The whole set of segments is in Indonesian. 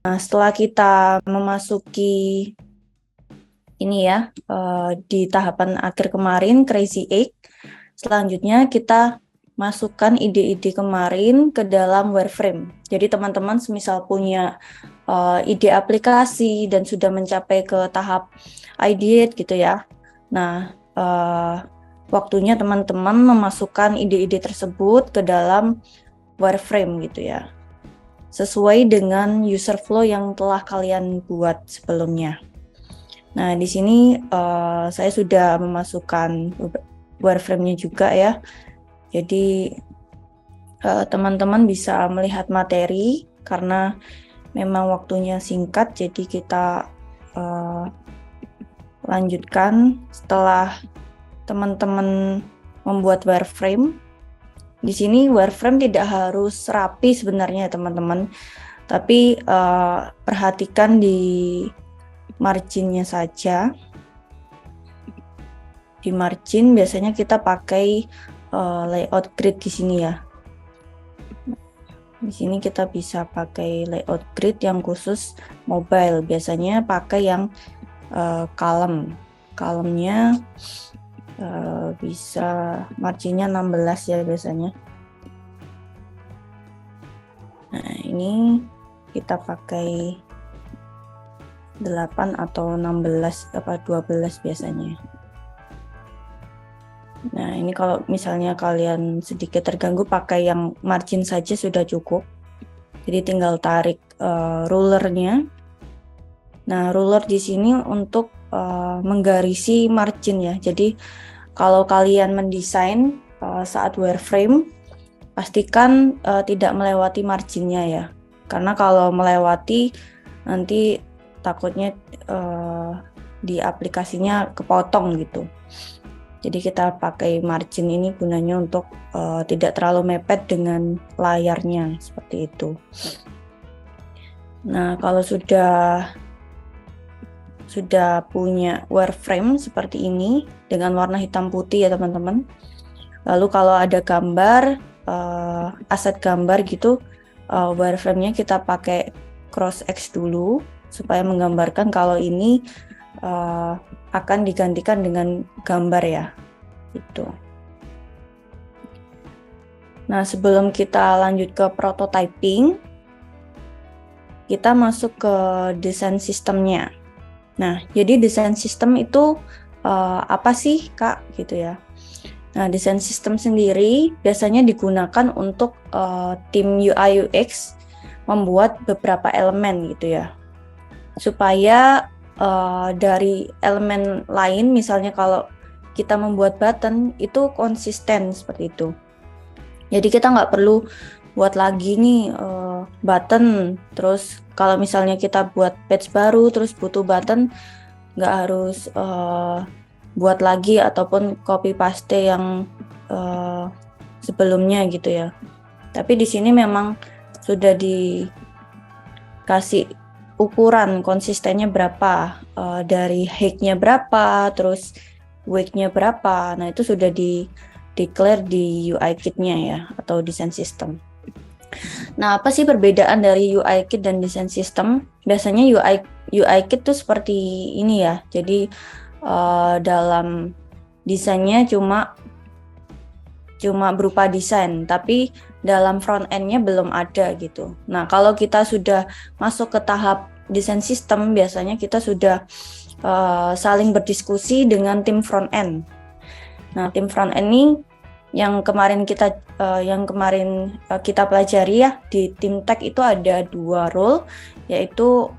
Nah, setelah kita memasuki ini ya, di tahapan akhir kemarin, Crazy Eight, selanjutnya kita masukkan ide-ide kemarin ke dalam wireframe. Jadi teman-teman semisal punya ide aplikasi dan sudah mencapai ke tahap ideate gitu ya. Nah, waktunya teman-teman memasukkan ide-ide tersebut ke dalam wireframe gitu ya, sesuai dengan user flow yang telah kalian buat sebelumnya. Nah, di sini saya sudah memasukkan wireframe-nya juga ya. Jadi teman-teman bisa melihat materi karena memang waktunya singkat, jadi kita lanjutkan setelah teman-teman membuat wireframe. Di sini wireframe tidak harus rapi sebenarnya teman-teman, tapi perhatikan di marginnya saja. Di margin biasanya kita pakai layout grid di sini ya. Di sini kita bisa pakai layout grid yang khusus mobile. Biasanya pakai yang column. Column-nya bisa marginnya 16 ya biasanya. Nah, ini kita pakai 8 atau 16 apa 12 biasanya. Nah, ini kalau misalnya kalian sedikit terganggu pakai yang margin saja sudah cukup. Jadi tinggal tarik rulernya. Nah, ruler di sini untuk menggarisi margin ya. Jadi kalau kalian mendesain saat wireframe, pastikan tidak melewati marginnya ya. Karena kalau melewati nanti takutnya di aplikasinya kepotong gitu. Jadi kita pakai margin ini gunanya untuk tidak terlalu mepet dengan layarnya seperti itu. Nah, kalau sudah punya wireframe seperti ini dengan warna hitam putih ya teman-teman. Lalu kalau ada gambar, aset gambar gitu, wireframe-nya kita pakai cross X dulu supaya menggambarkan kalau ini akan digantikan dengan gambar ya. Gitu. Nah, sebelum kita lanjut ke prototyping, kita masuk ke desain sistemnya. Nah, jadi desain sistem itu apa sih, Kak? Gitu ya. Nah, desain sistem sendiri biasanya digunakan untuk tim UI UX membuat beberapa elemen gitu ya. Supaya dari elemen lain, misalnya kalau kita membuat button, itu konsisten seperti itu. Jadi kita nggak perlu buat lagi nih button, terus kalau misalnya kita buat page baru, terus butuh button, nggak harus buat lagi ataupun copy paste yang sebelumnya gitu ya. Tapi di sini memang sudah dikasih ukuran konsistennya berapa, dari height-nya berapa, terus width-nya berapa. Nah, itu sudah declare di UI kit-nya ya, atau design system. Nah, apa sih perbedaan dari UI kit dan design system? Biasanya UI kit tuh seperti ini ya. Jadi dalam desainnya cuma berupa desain, tapi dalam front end-nya belum ada gitu. Nah, kalau kita sudah masuk ke tahap desain sistem, biasanya kita sudah saling berdiskusi dengan tim front end. Nah, tim front end ini yang kemarin kita pelajari ya, di tim tech itu ada 2 role, yaitu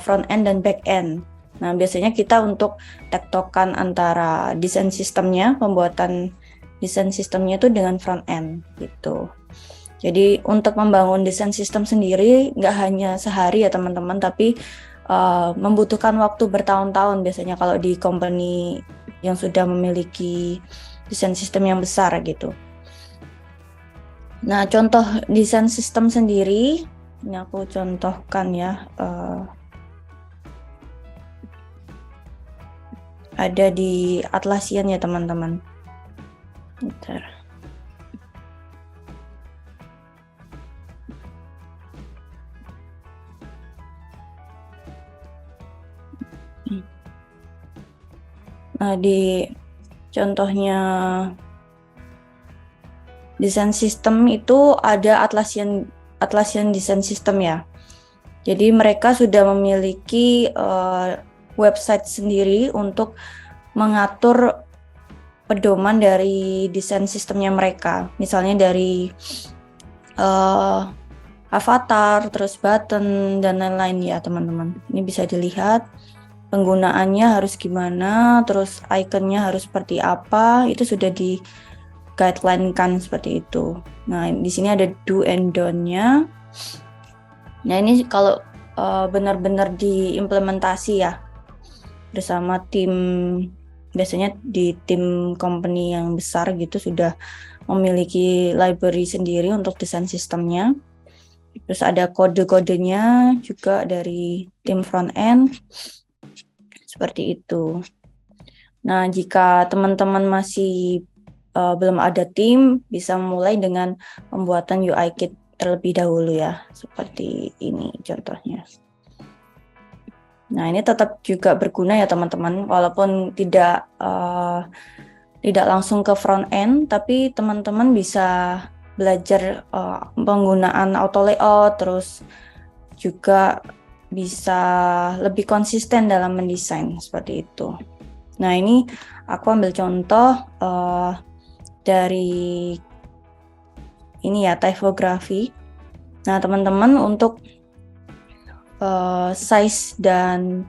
front end dan back end. Nah, biasanya kita untuk tektokan antara desain sistemnya, pembuatan desain sistemnya itu dengan front end gitu. Jadi untuk membangun desain sistem sendiri nggak hanya sehari ya teman-teman, tapi membutuhkan waktu bertahun-tahun biasanya kalau di company yang sudah memiliki desain sistem yang besar gitu. Nah, contoh desain sistem sendiri, ini aku contohkan ya, ada di Atlassian ya teman-teman. Bentar. Nah, di contohnya desain sistem itu ada Atlassian Design System ya. Jadi mereka sudah memiliki website sendiri untuk mengatur pedoman dari desain sistemnya mereka. Misalnya dari avatar, terus button, dan lain-lain ya teman-teman. Ini bisa dilihat penggunaannya harus gimana, terus ikonnya harus seperti apa, itu sudah di guideline kan seperti itu. Nah, di sini ada do and don't-nya. Nah, ini kalau benar-benar diimplementasi ya bersama tim, biasanya di tim company yang besar gitu sudah memiliki library sendiri untuk desain sistemnya. Terus ada kode-kodenya juga dari tim front end. Seperti itu. Nah, jika teman-teman masih belum ada tim, bisa mulai dengan pembuatan UI kit terlebih dahulu ya, seperti ini contohnya. Nah, ini tetap juga berguna ya teman-teman, walaupun tidak langsung ke front end, tapi teman-teman bisa belajar penggunaan auto layout, terus juga bisa lebih konsisten dalam mendesain seperti itu. Nah, ini aku ambil contoh dari ini ya, typography. Nah, teman-teman untuk size dan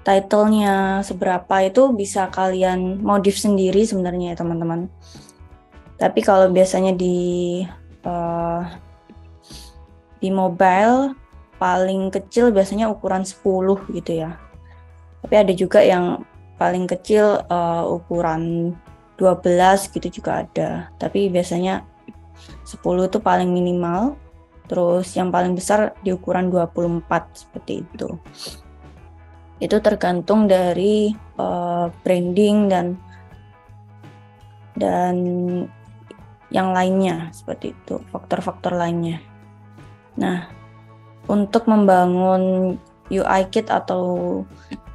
title-nya seberapa itu bisa kalian modif sendiri sebenarnya ya teman-teman. Tapi kalau biasanya di mobile paling kecil biasanya ukuran 10 gitu ya. Tapi ada juga yang paling kecil ukuran 12 gitu juga ada. Tapi biasanya 10 itu paling minimal. Terus yang paling besar di ukuran 24 seperti itu. Itu tergantung dari branding dan yang lainnya seperti itu, faktor-faktor lainnya. Nah, untuk membangun UI kit atau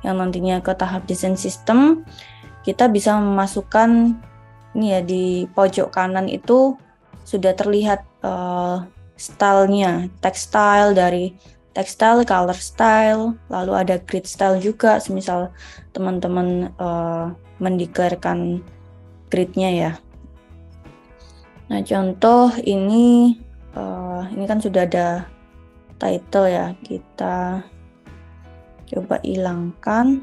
yang nantinya ke tahap desain sistem, kita bisa memasukkan ini ya, di pojok kanan itu sudah terlihat stylenya, text style, dari text style, color style, lalu ada grid style juga, semisal teman-teman mendeklarasikan gridnya ya. Nah, contoh ini kan sudah ada title ya, kita coba hilangkan,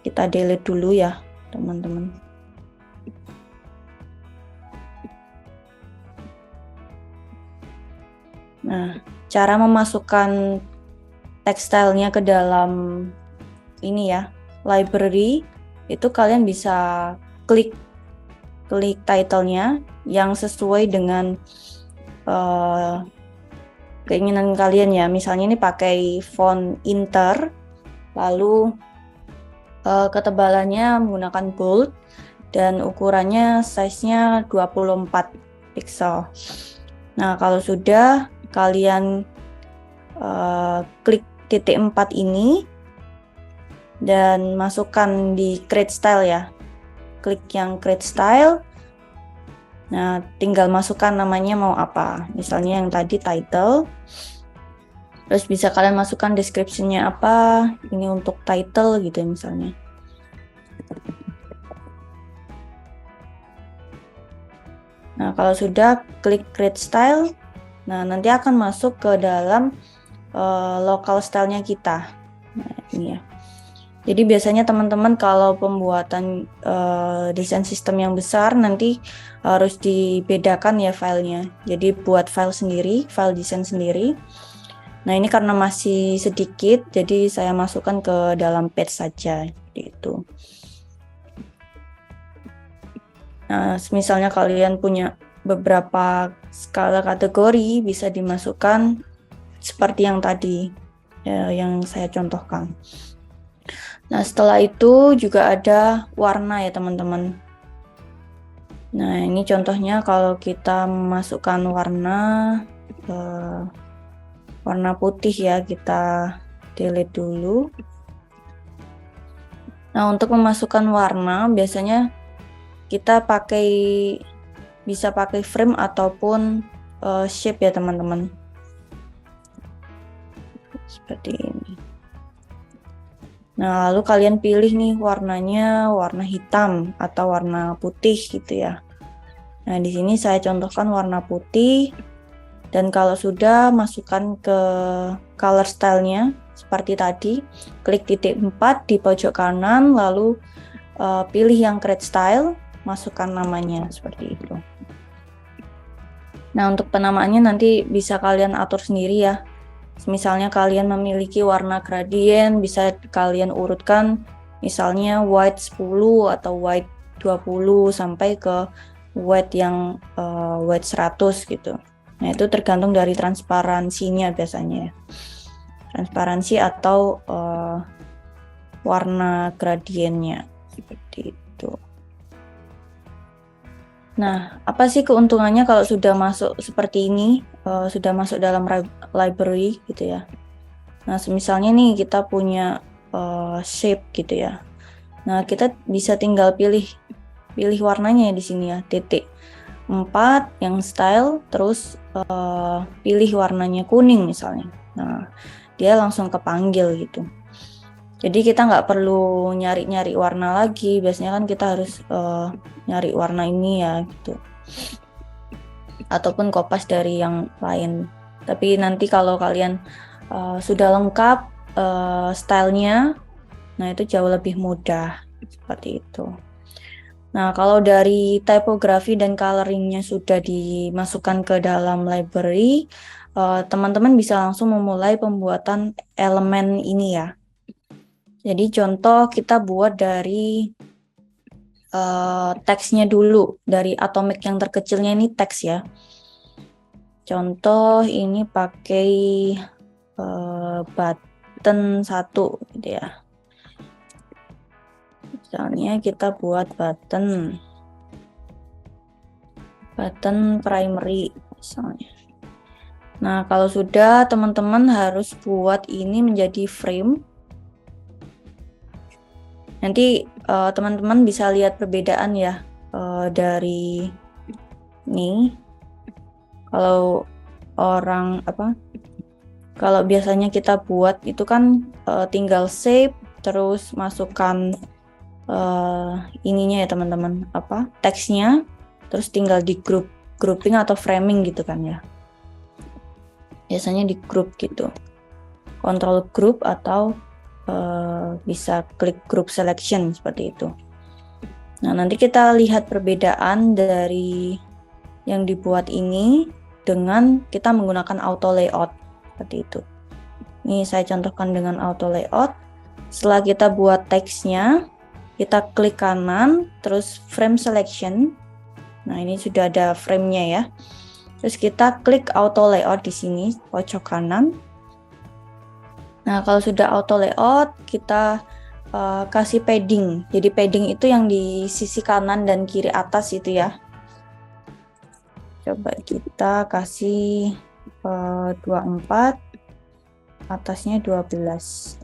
kita delete dulu ya teman-teman. Nah, cara memasukkan tekstilnya ke dalam ini ya, library, itu kalian bisa klik title-nya yang sesuai dengan keinginan kalian ya. Misalnya ini pakai font Inter, lalu ketebalannya menggunakan bold dan ukurannya size-nya 24 pixel. Nah, kalau sudah kalian klik titik 4 ini dan masukkan di create style ya. Klik yang create style. Nah, tinggal masukkan namanya mau apa. Misalnya yang tadi title. Terus bisa kalian masukkan description-nya apa. Ini untuk title gitu misalnya. Nah, kalau sudah klik create style, nah nanti akan masuk ke dalam local style-nya kita. Nah, ini ya. Jadi biasanya teman-teman kalau pembuatan desain sistem yang besar nanti harus dibedakan ya filenya. Jadi buat file sendiri, file desain sendiri. Nah, ini karena masih sedikit, jadi saya masukkan ke dalam page saja gitu. Nah, misalnya kalian punya beberapa skala kategori, bisa dimasukkan seperti yang tadi yang saya contohkan. Nah, setelah itu juga ada warna ya teman-teman. Nah, ini contohnya kalau kita memasukkan warna putih ya, kita delete dulu. Nah, untuk memasukkan warna biasanya kita bisa pakai frame ataupun shape ya teman-teman. Seperti ini. Nah, lalu kalian pilih nih warnanya warna hitam atau warna putih gitu ya. Nah, di sini saya contohkan warna putih, dan kalau sudah masukkan ke color style-nya seperti tadi, klik titik 4 di pojok kanan, lalu pilih yang create style, masukkan namanya seperti itu. Nah, untuk penamaannya nanti bisa kalian atur sendiri ya. Misalnya kalian memiliki warna gradient, bisa kalian urutkan misalnya white 10 atau white 20 sampai ke white yang white 100 gitu. Nah, itu tergantung dari transparansinya biasanya ya. Transparansi atau warna gradiennya seperti itu. Nah, apa sih keuntungannya kalau sudah masuk seperti ini, sudah masuk dalam library gitu ya. Nah, misalnya nih kita punya shape gitu ya. Nah, kita bisa tinggal pilih warnanya di sini ya, titik 4 yang style, terus pilih warnanya kuning misalnya. Nah, dia langsung kepanggil gitu. Jadi kita nggak perlu nyari-nyari warna lagi. Biasanya kan kita harus nyari warna ini ya gitu. Ataupun kopas dari yang lain. Tapi nanti kalau kalian sudah lengkap stylenya, nah itu jauh lebih mudah seperti itu. Nah, kalau dari typography dan coloringnya sudah dimasukkan ke dalam library, teman-teman bisa langsung memulai pembuatan elemen ini ya. Jadi contoh kita buat dari teksnya dulu, dari atomic yang terkecilnya ini teks ya. Contoh ini pakai button 1 gitu ya. Misalnya kita buat button primary misalnya. Nah, kalau sudah teman-teman harus buat ini menjadi frame. Nanti teman-teman bisa lihat perbedaan ya dari ini. Kalau kalau biasanya kita buat itu kan tinggal save, terus masukkan ininya ya teman-teman, teksnya, terus tinggal di grouping atau framing gitu kan ya. Biasanya di group gitu, control group atau bisa klik group selection seperti itu. Nah, nanti kita lihat perbedaan dari yang dibuat ini dengan kita menggunakan auto layout seperti itu. Ini saya contohkan dengan auto layout. Setelah kita buat teksnya, kita klik kanan, terus frame selection. Nah, ini sudah ada frame-nya ya. Terus kita klik auto layout di sini, pojok kanan. Nah, kalau sudah auto layout, kita kasih padding. Jadi padding itu yang di sisi kanan dan kiri atas itu ya. Coba kita kasih 24, atasnya 12.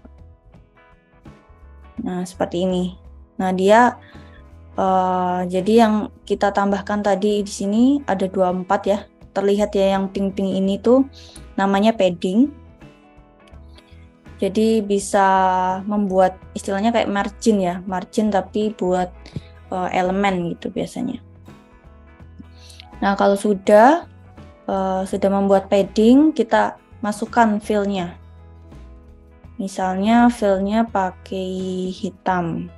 Nah, seperti ini. Nah, dia jadi yang kita tambahkan tadi di sini ada 24 ya. Terlihat ya yang pink-pink ini tuh namanya padding. Jadi bisa membuat istilahnya kayak margin ya, margin tapi buat elemen gitu biasanya. Nah, kalau sudah membuat padding, kita masukkan fill-nya. Misalnya fill-nya pakai hitam.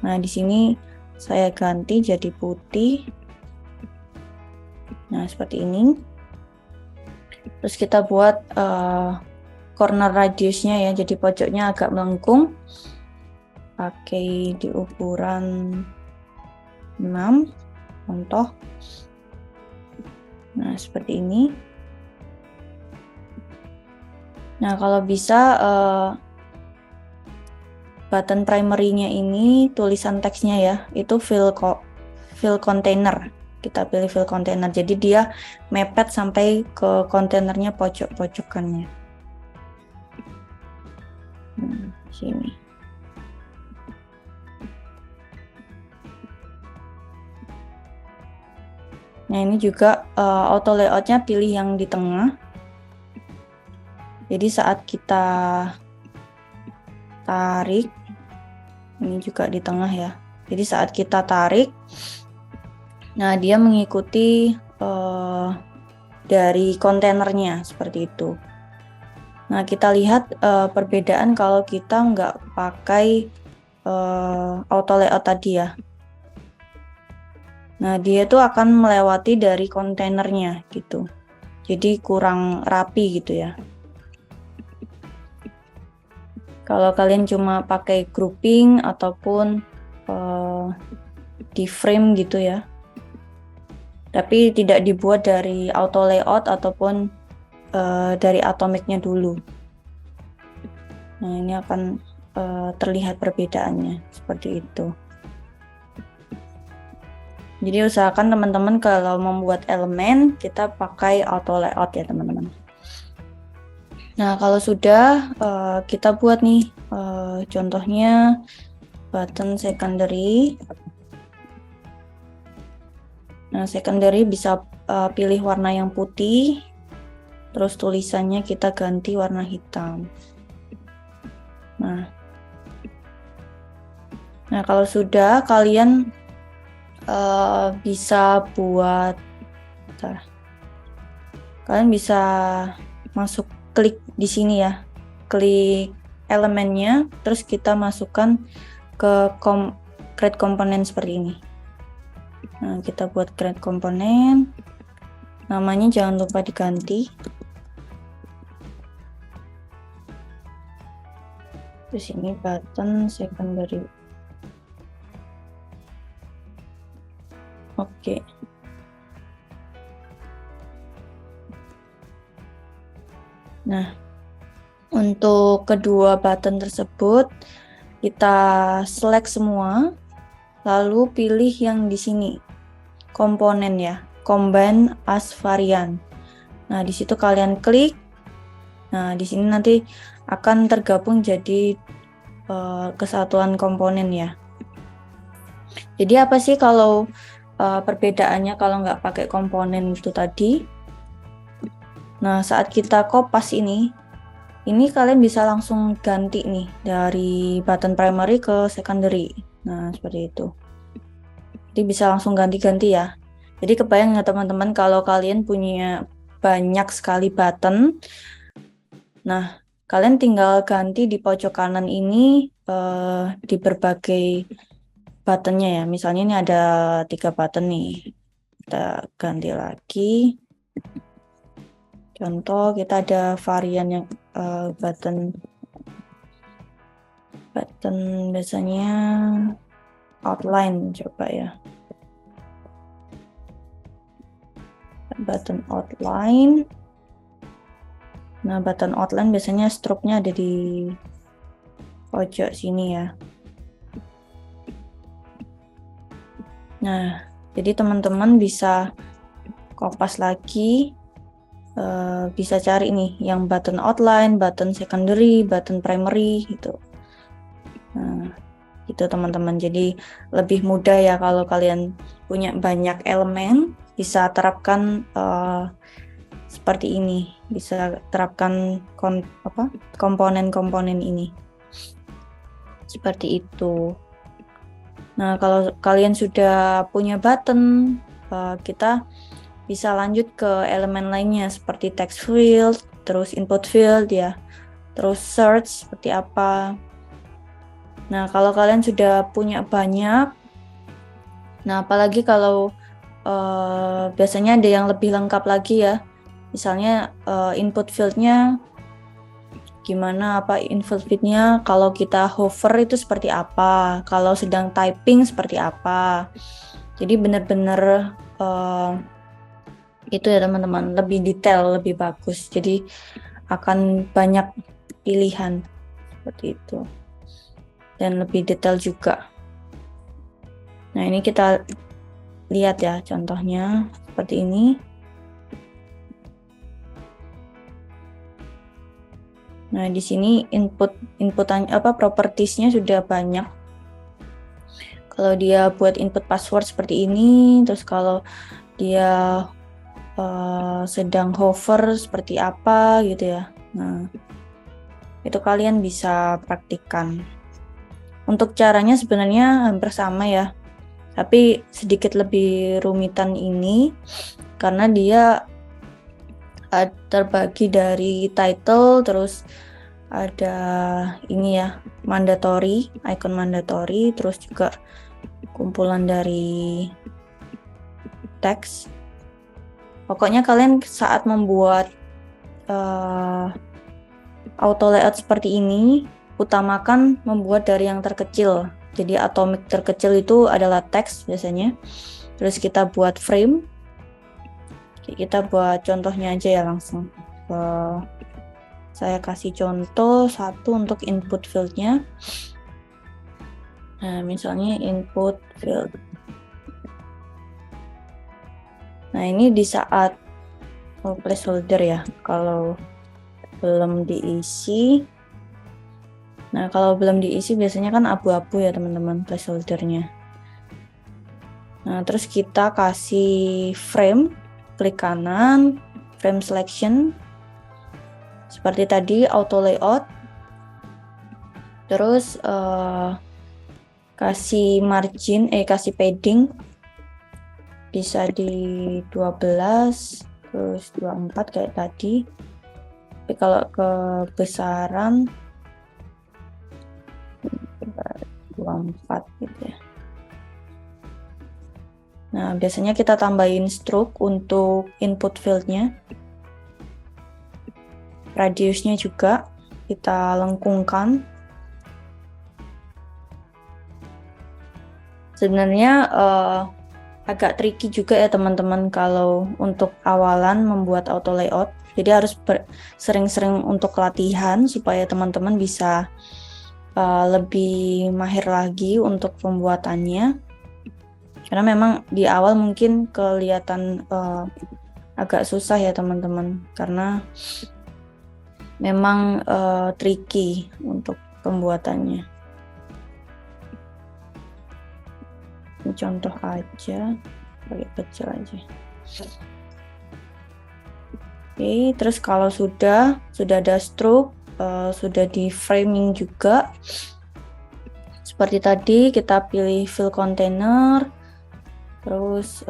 Nah, di sini saya ganti jadi putih. Nah, seperti ini. Terus kita buat corner radiusnya ya, jadi pojoknya agak melengkung. Pakai di ukuran 6, contoh. Nah, seperti ini. Nah, kalau bisa button primary-nya ini tulisan teksnya ya, itu fill container. Kita pilih fill container. Jadi dia mepet sampai ke kontainernya pojok-pojokannya. Nah, sini. Nah, ini juga auto layoutnya pilih yang di tengah. Jadi saat kita tarik, ini juga di tengah ya. Jadi saat kita tarik, nah dia mengikuti dari kontainernya seperti itu. Nah, kita lihat perbedaan kalau kita nggak pakai auto layout tadi ya. Nah, dia tuh akan melewati dari kontainernya gitu. Jadi kurang rapi gitu ya. Kalau kalian cuma pakai grouping ataupun di frame gitu ya. Tapi tidak dibuat dari auto layout ataupun dari atomicnya dulu. Nah, ini akan terlihat perbedaannya seperti itu. Jadi usahakan teman-teman kalau membuat elemen kita pakai auto layout ya teman-teman. Nah, kalau sudah kita buat nih contohnya button secondary. Nah, secondary bisa pilih warna yang putih, terus tulisannya kita ganti warna hitam. Nah kalau sudah kalian bisa buat, kalian bisa masuk klik di sini ya, klik elemennya, terus kita masukkan ke create component seperti ini. Nah, kita buat create component, namanya jangan lupa diganti. Terus ini button secondary. Oke. Nah, untuk kedua button tersebut kita select semua, lalu pilih yang di sini komponen ya, combine as variant. Nah, di situ kalian klik. Nah, di sini nanti akan tergabung jadi kesatuan komponen ya. Jadi apa sih kalau perbedaannya kalau nggak pakai komponen itu tadi? Nah, saat kita kopas ini kalian bisa langsung ganti nih dari button primary ke secondary. Nah, seperti itu. Jadi bisa langsung ganti-ganti ya. Jadi kebayang ya teman-teman kalau kalian punya banyak sekali button. Nah, kalian tinggal ganti di pojok kanan ini di berbagai buttonnya ya. Misalnya ini ada 3 button nih. Kita ganti lagi. Contoh kita ada varian yang button biasanya outline, coba ya. Button outline. Nah, button outline biasanya stroke-nya ada di pojok sini ya. Nah, jadi teman-teman bisa kopas lagi, bisa cari nih yang button outline, button secondary, button primary gitu. Nah, itu teman-teman. Jadi lebih mudah ya kalau kalian punya banyak elemen, bisa terapkan seperti ini, bisa terapkan komponen-komponen ini. Seperti itu. Nah, kalau kalian sudah punya button, kita bisa lanjut ke elemen lainnya seperti text field, terus input field ya, terus search seperti apa. Nah, kalau kalian sudah punya banyak, nah apalagi kalau biasanya ada yang lebih lengkap lagi ya. Misalnya input field-nya gimana, apa input field-nya, kalau kita hover itu seperti apa, kalau sedang typing seperti apa. Jadi benar-benar itu ya teman-teman, lebih detail, lebih bagus. Jadi akan banyak pilihan seperti itu. Dan lebih detail juga. Nah, ini kita lihat ya contohnya seperti ini. Nah, di sini inputannya propertiesnya sudah banyak. Kalau dia buat input password seperti ini, terus kalau dia sedang hover seperti apa gitu ya. Nah, itu kalian bisa praktikkan. Untuk caranya sebenarnya hampir sama ya, tapi sedikit lebih rumitan ini karena dia terbagi dari title, terus ada ini ya, mandatory, icon mandatory, terus juga kumpulan dari teks. Pokoknya kalian saat membuat auto layout seperti ini, utamakan membuat dari yang terkecil. Jadi atomic terkecil itu adalah teks biasanya. Terus kita buat frame. Kita buat contohnya aja ya langsung. Saya kasih contoh satu untuk input fieldnya. Nah, misalnya input field. Nah, ini di saat placeholder ya. Kalau belum diisi. Nah, kalau belum diisi biasanya kan abu-abu ya teman-teman placeholdernya. Nah, terus kita kasih frame, klik kanan, frame selection. Seperti tadi auto layout. Terus kasih margin, kasih padding. Bisa di 12, terus 24 kayak tadi. Tapi kalau kebesaran 24 gitu ya. Nah, biasanya kita tambahin stroke untuk input fieldnya. Radiusnya juga kita lengkungkan. Sebenarnya agak tricky juga ya teman-teman kalau untuk awalan membuat auto layout. Jadi harus sering-sering untuk latihan supaya teman-teman bisa lebih mahir lagi untuk pembuatannya. Karena memang di awal mungkin kelihatan agak susah ya teman-teman, karena memang tricky untuk pembuatannya. Ini contoh aja, pakai kecil aja. Oke, terus kalau sudah ada stroke, sudah di framing juga. Seperti tadi kita pilih fill container, terus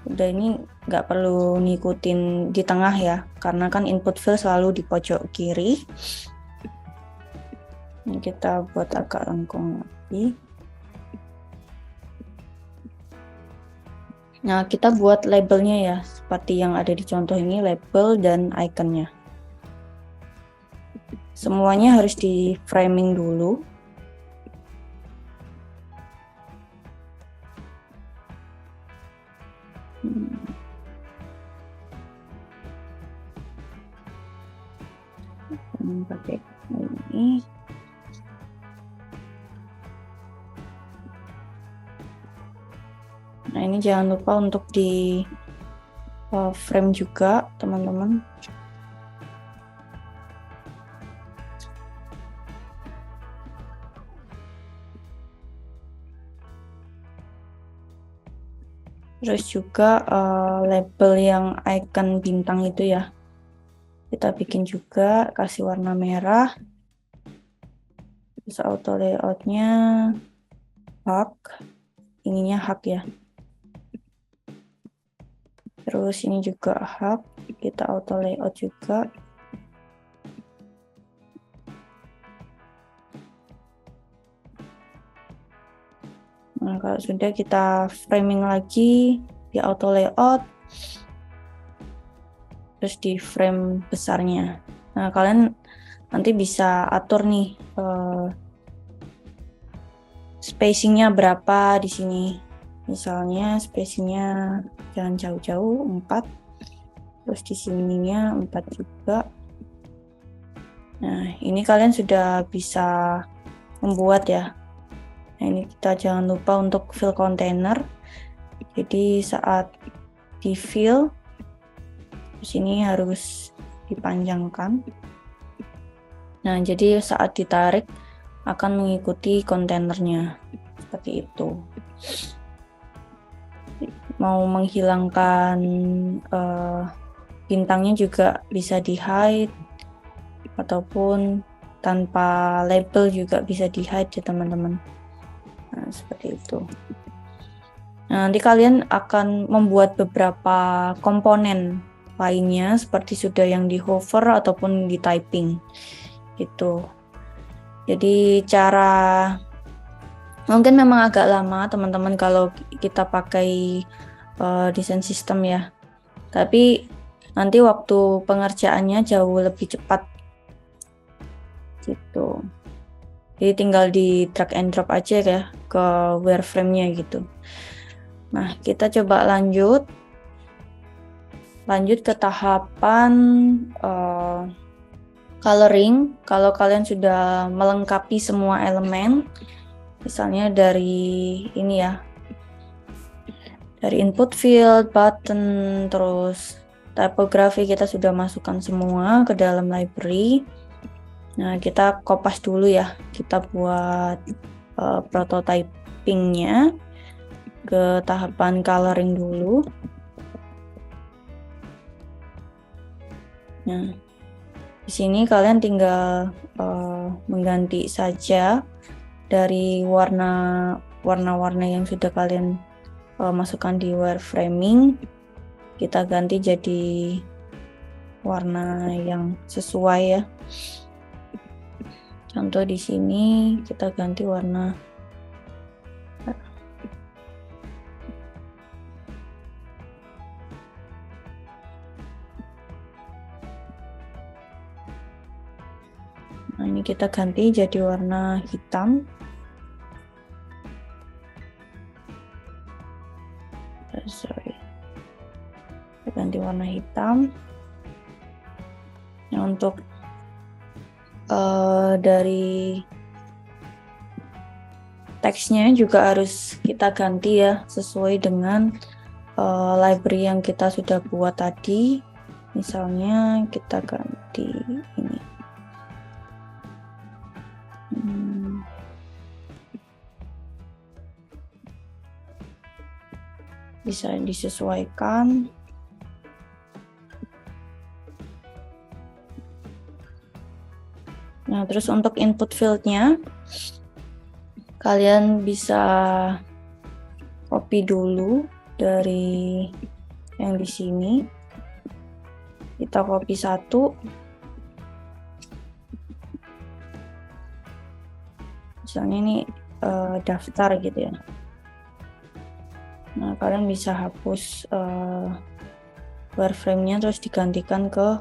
udah ini nggak perlu ngikutin di tengah ya, karena kan input fill selalu di pojok kiri. Ini kita buat agak lengkung lagi. Nah, kita buat labelnya ya, seperti yang ada di contoh ini, label dan iconnya. Semuanya harus di framing dulu. Pakai ini. Nah, ini jangan lupa untuk di frame juga, teman-teman. Terus juga label yang icon bintang itu ya, kita bikin juga, kasih warna merah. Terus auto layoutnya hak, ininya hak ya. Terus ini juga hak, kita auto layout juga. Nah, kalau sudah kita framing lagi di auto layout, terus di frame besarnya. Nah, kalian nanti bisa atur nih spacingnya berapa di sini. Misalnya spacingnya jangan jauh-jauh, 4. Terus di sininya 4 juga. Nah, ini kalian sudah bisa membuat ya. Nah, ini kita jangan lupa untuk fill container. Jadi saat di fill, di sini harus dipanjangkan. Nah, jadi saat ditarik akan mengikuti kontainernya seperti itu. mau menghilangkan bintangnya juga bisa di hide, ataupun tanpa label juga bisa di hide ya teman-teman. Nah, seperti itu. Nah, nanti kalian akan membuat beberapa komponen lainnya seperti sudah yang di hover ataupun di typing gitu. Jadi cara mungkin memang agak lama teman-teman kalau kita pakai desain sistem ya. Tapi nanti waktu pengerjaannya jauh lebih cepat gitu. Jadi tinggal di drag and drop aja ya ke wireframe-nya gitu. Nah, kita coba lanjut ke tahapan coloring. Kalau kalian sudah melengkapi semua elemen, misalnya dari ini ya, dari input field, button, terus typography kita sudah masukkan semua ke dalam library. Nah, kita kopas dulu ya, kita buat prototypingnya ke tahapan coloring dulu. Nah, di sini kalian tinggal mengganti saja dari warna-warna yang sudah kalian masukkan di wireframing, kita ganti jadi warna yang sesuai ya. Contoh di sini kita ganti warna Nah, ini kita ganti jadi warna hitam. Sorry. Kita ganti warna hitam. Nah, untuk dari teksnya juga harus kita ganti ya, sesuai dengan library yang kita sudah buat tadi. Misalnya kita ganti ini. Bisa disesuaikan. Nah, terus untuk input field-nya, kalian bisa copy dulu dari yang di sini. Kita copy satu. Misalnya ini daftar gitu ya. Nah, kalian bisa hapus wireframe-nya terus digantikan ke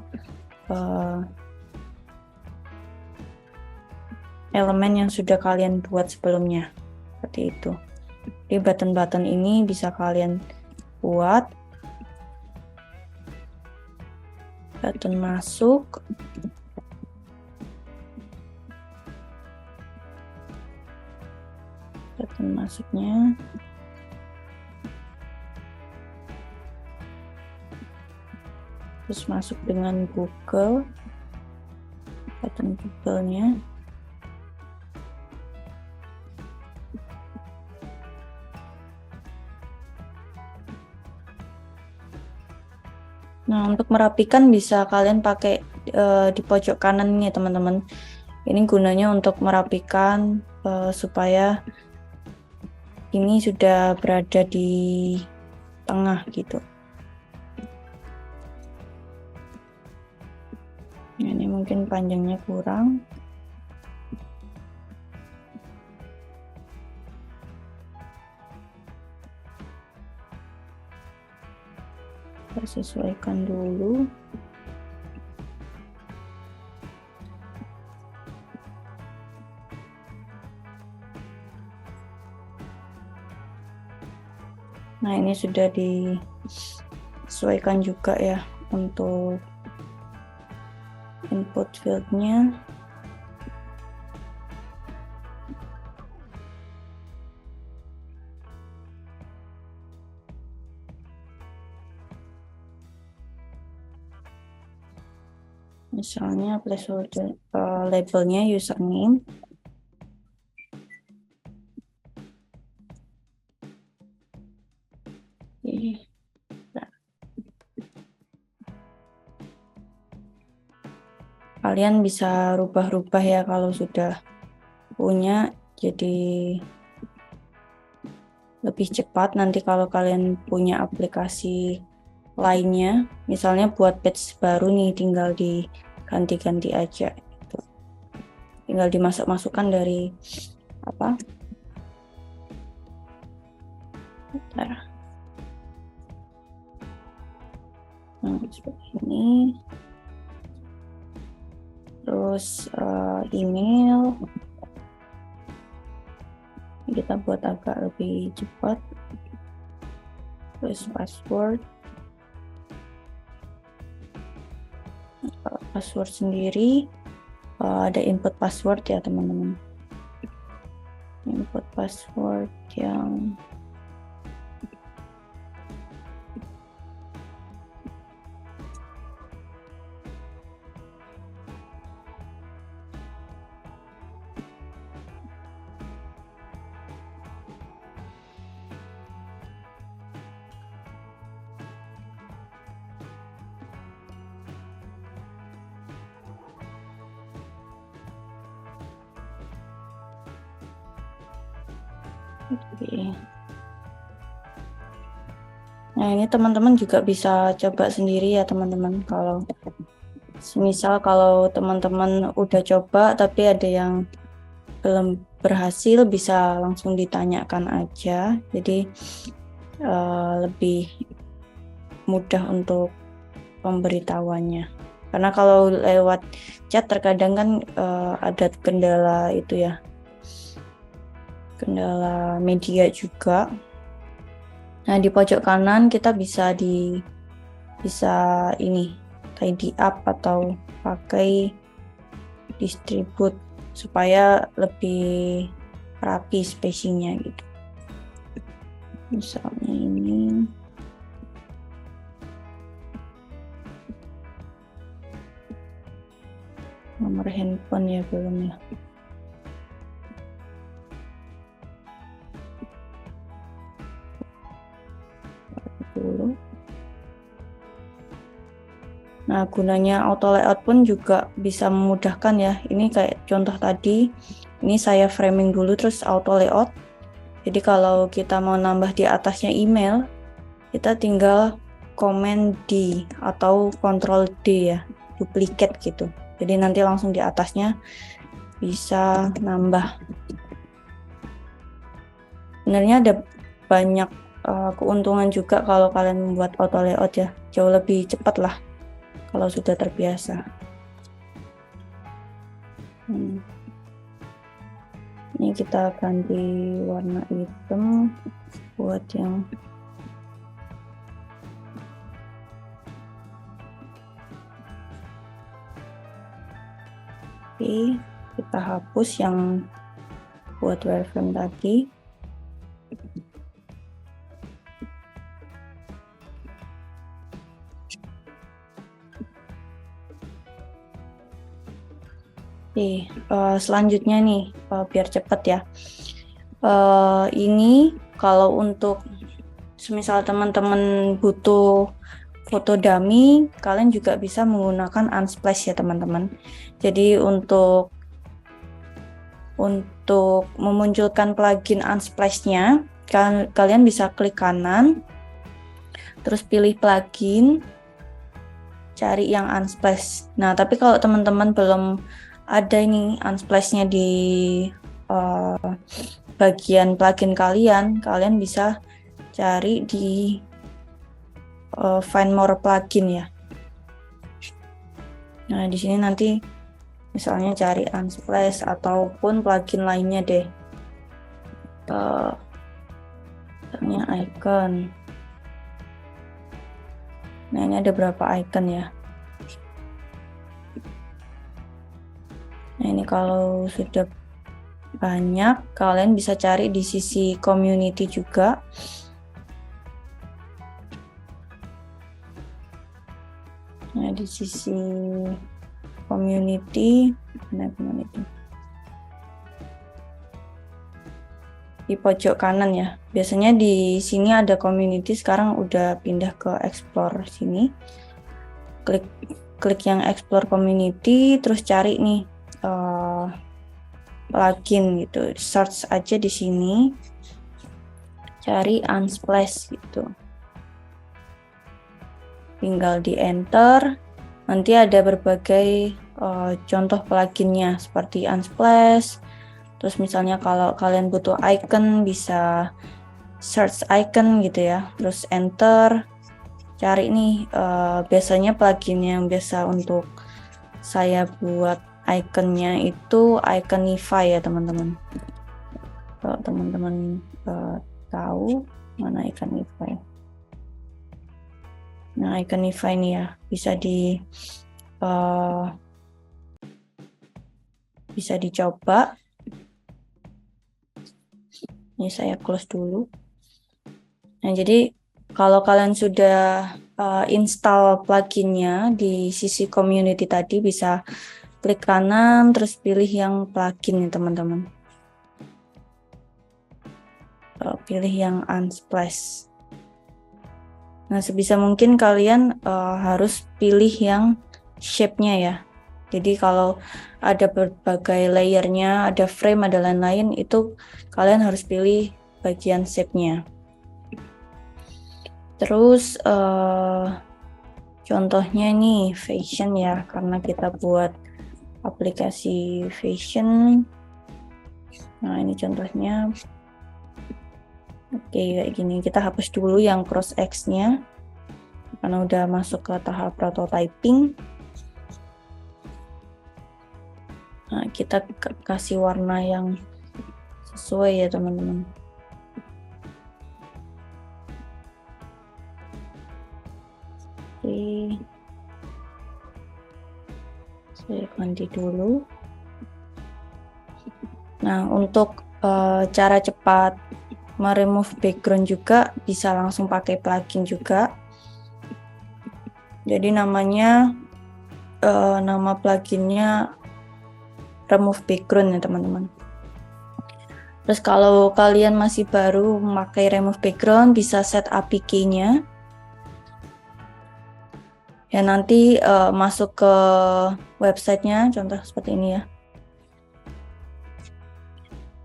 elemen yang sudah kalian buat sebelumnya. Seperti itu. Jadi button-button ini bisa kalian buat. Button masuk. Button masuknya. Terus masuk dengan Google, button Google-nya. Nah, untuk merapikan bisa kalian pakai di pojok kanan ini teman-teman. Ini gunanya untuk merapikan supaya ini sudah berada di tengah gitu. Ini mungkin panjangnya kurang. Kita sesuaikan dulu. Nah, ini sudah disesuaikan juga ya untuk input field-nya. Misalnya placeholder labelnya username. Oke. kalian bisa rubah-rubah ya kalau sudah punya, jadi lebih cepat nanti kalau kalian punya aplikasi lainnya, misalnya buat page baru nih, tinggal diganti-ganti aja gitu. Tinggal dimasuk-masukkan dari apa? Bentar. Seperti ini. Terus email kita buat agak lebih cepat. Terus password sendiri ada input password ya teman-teman. Input password yang Nah, ini teman-teman juga bisa coba sendiri ya teman-teman. Kalau misal kalau teman-teman udah coba tapi ada yang belum berhasil, bisa langsung ditanyakan aja. Jadi lebih mudah untuk pemberitahuannya. Karena kalau lewat chat terkadang kan ada kendala itu ya. Kendala media juga. Nah, di pojok kanan kita bisa ini tidy up atau pakai distribute supaya lebih rapi spacingnya gitu. Misalnya ini nomor handphone ya belum ya. Nah, gunanya auto layout pun juga bisa memudahkan ya. Ini kayak contoh tadi, ini saya framing dulu terus auto layout. Jadi kalau kita mau nambah di atasnya email, kita tinggal Command D atau Control D ya, duplicate gitu. Jadi nanti langsung di atasnya bisa nambah. Sebenarnya ada banyak keuntungan juga kalau kalian membuat auto layout ya, jauh lebih cepat lah kalau sudah terbiasa. Ini kita ganti warna hitam buat yang oke, kita hapus yang buat wireframe tadi. Oke, selanjutnya nih biar cepat ya. Ini kalau untuk semisal teman-teman butuh foto dummy, kalian juga bisa menggunakan Unsplash ya teman-teman. Jadi untuk memunculkan plugin Unsplash-nya, kalian bisa klik kanan, terus pilih plugin, cari yang Unsplash. Nah, tapi kalau teman-teman belum ada ini Unsplash-nya di bagian plugin kalian bisa cari di Find More plugin ya. Nah, di sini nanti misalnya cari Unsplash ataupun plugin lainnya deh. Misalnya icon. Nah, ini ada berapa icon ya. Nah, ini kalau sudah banyak, kalian bisa cari di sisi community juga. Nah, di sisi community, di pojok kanan ya. Biasanya di sini ada community, sekarang udah pindah ke explore sini. Klik klik yang explore community, terus cari nih plugin gitu, search aja di sini, cari Unsplash gitu, tinggal di enter. Nanti ada berbagai contoh pluginnya seperti Unsplash. Terus misalnya kalau kalian butuh icon bisa search icon gitu ya, terus enter, cari nih biasanya plugin yang biasa untuk saya buat iconnya itu Iconify ya teman-teman. Kalau teman-teman tahu mana Iconify. Nah, Iconify ini ya bisa dicoba. Ini saya close dulu. Nah, jadi kalau kalian sudah install pluginnya di sisi community tadi, bisa klik kanan terus pilih yang plugin ya teman-teman. Pilih yang Unsplash. Nah, sebisa mungkin kalian harus pilih yang shape-nya ya. Jadi kalau ada berbagai layernya, ada frame, ada lain-lain, itu kalian harus pilih bagian shape-nya. Terus contohnya ini fashion ya, karena kita buat aplikasi fashion. Nah, ini contohnya. Oke, kayak gini. Kita hapus dulu yang cross X-nya karena udah masuk ke tahap prototyping. Nah, kita kasih warna yang sesuai ya teman-teman. Oke, saya ganti dulu. Nah, untuk cara cepat meremove background juga bisa langsung pakai plugin juga. Jadi namanya nama pluginnya remove background ya teman-teman. Terus kalau kalian masih baru memakai remove background, bisa set API key-nya. Ya nanti masuk ke websitenya, contoh seperti ini ya.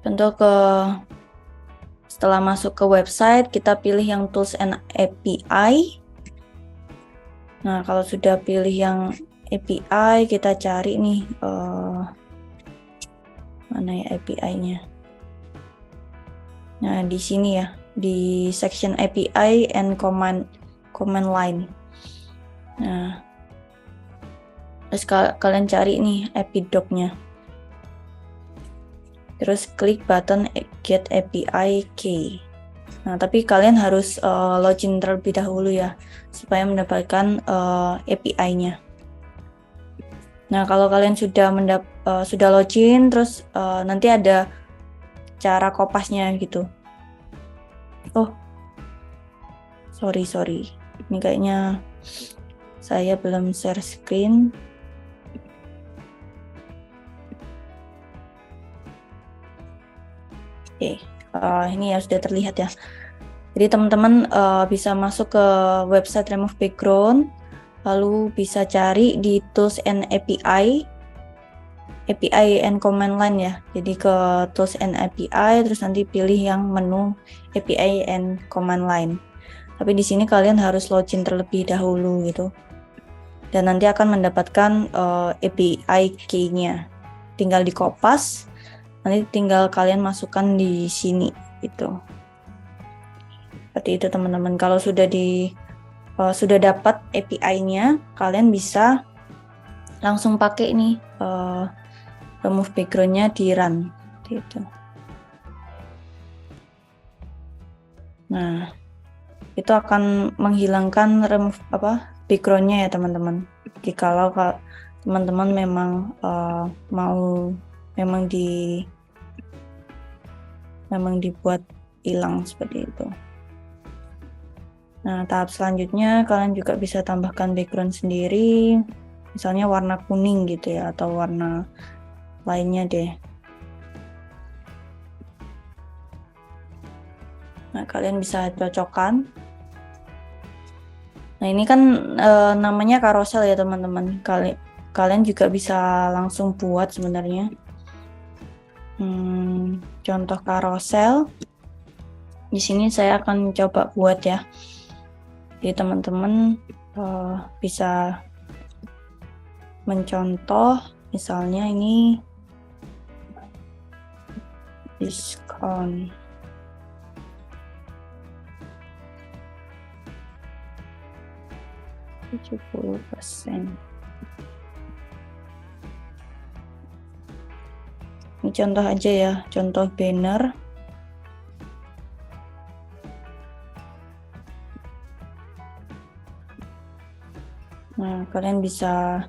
Contoh setelah masuk ke website, kita pilih yang Tools and API. Nah, kalau sudah pilih yang API, kita cari nih mana ya API-nya. Nah, di sini ya, di section API and command line. Nah, terus kalian cari nih API doc-nya. Terus klik button Get API Key. Nah, tapi kalian harus login terlebih dahulu ya, supaya mendapatkan API-nya. Nah, kalau kalian sudah login, terus nanti ada cara kopasnya gitu. Oh, sorry. Ini kayaknya saya belum share screen. Oke, ini ya sudah terlihat ya. Jadi teman-teman bisa masuk ke website remove background, lalu bisa cari di Tools and API and command line ya. Jadi ke Tools and API, terus nanti pilih yang menu API and command line. Tapi di sini kalian harus login terlebih dahulu gitu. Dan nanti akan mendapatkan API key-nya. Tinggal dikopas. Nanti tinggal kalian masukkan di sini gitu. Seperti itu teman-teman. Kalau sudah dapat API-nya, kalian bisa langsung pakai nih remove background-nya di run gitu. Nah, itu akan menghilangkan remove background-nya ya teman-teman. Jikalau teman-teman memang memang dibuat hilang seperti itu. Nah, tahap selanjutnya kalian juga bisa tambahkan background sendiri, misalnya warna kuning gitu ya, atau warna lainnya deh. Nah, kalian bisa cocokkan. Nah, ini kan namanya carousel ya teman-teman. Kalian juga bisa langsung buat sebenarnya. Contoh carousel. Di sini saya akan coba buat ya. Jadi teman-teman bisa mencontoh, misalnya ini diskon. %70. Ini contoh aja ya, contoh banner. Nah, kalian bisa